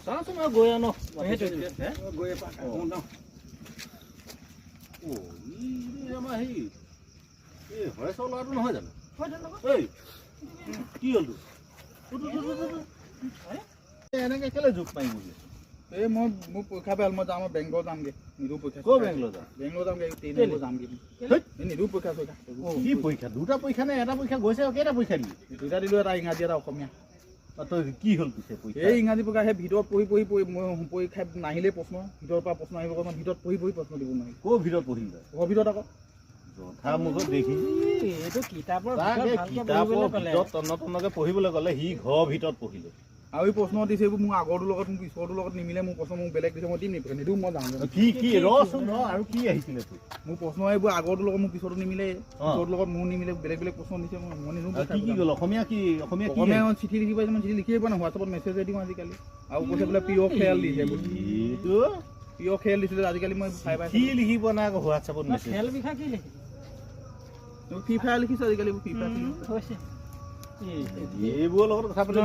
চাওঁচোন আৰু গৈ আনো গৈ এপাক আহোঁ ন আমাৰ হেৰি এই হৰেশ্বৰ ল'ৰাটো নহয় জানো এই কি হ'ল তোৰ এনেকৈ কেলৈ জোক মাৰি বহি আছে এই মই মোৰ পৰীক্ষা বেয়া মই যাম বেংগলৰ যামগৈ নিদো পৰীক্ষা ক'ৰ বেংগলৰ যাম বেংগলৰ যামগৈ যামগৈ নিদো পৰীক্ষা কি পৰীক্ষা দুটা পৰীক্ষা নে এটা পৰীক্ষা গৈছে আৰু কেইটা পৰীক্ষা দিলি দুটা দিলোঁ এটা ইংৰাজী এটা অসমীয়া তই কি হ'ল পিছে পৰীক্ষা এই ইংৰাজী পৰীক্ষা সেই ভিতৰত পঢ়ি মই পৰীক্ষা নাহিলেই প্ৰশ্ন ভিতৰৰ পৰা প্ৰশ্ন আহিব মই ভিতৰত পঢ়ি প্ৰশ্ন দিব নোৱাৰি ক'ৰ ভিতৰত পঢ়িম ঘৰৰ ভিতৰত আকৌ যথা মুখত দেখি এইটো কিতাপৰ ভিতৰত তন্নতন্নকৈ পঢ়িবলৈ গ'লে সি ঘৰৰ ভিতৰত পঢ়িলে আৰু এই প্ৰশ্ন দিছে এইবোৰ মোৰ আগৰটোৰ লগত মোৰ পিছৰটোৰ লগত নিমিলে মোৰ প্ৰশ্ন মোক বেলেগ দিছে মই দিম নিদিওঁ মই যাম কি ৰচোন আৰু কি আহিছিলে তোৰ মোৰ প্ৰশ্ন এইবোৰ আগৰটোৰ লগত মোৰ পিছৰটো নিমিলে পিছৰটোৰ লগত মোৰ নিমিলে বেলেগ প্ৰশ্ন দিছে মই নিদিওঁ কি গ'ল অসমীয়া চিঠি লিখিব মই চিঠি লিখিয়ে পোৱা নাই হোৱাটছআপত মেছেজে দিওঁ আজিকালি আৰু কৈছে বোলে প্ৰিয় খেল দিছে প্ৰিয় খেল দিছিলে আজিকালি মই কি লিখিব নাই আকৌ হোৱাটছআপত মেছেজ খেল বিষয়ে কি লিখিছে ফ্ৰী ফায়াৰ লিখিছোঁ আজিকালি ফ্ৰী ফায়াৰ হৈছে এইবোৰৰ লগত কথা পাতিব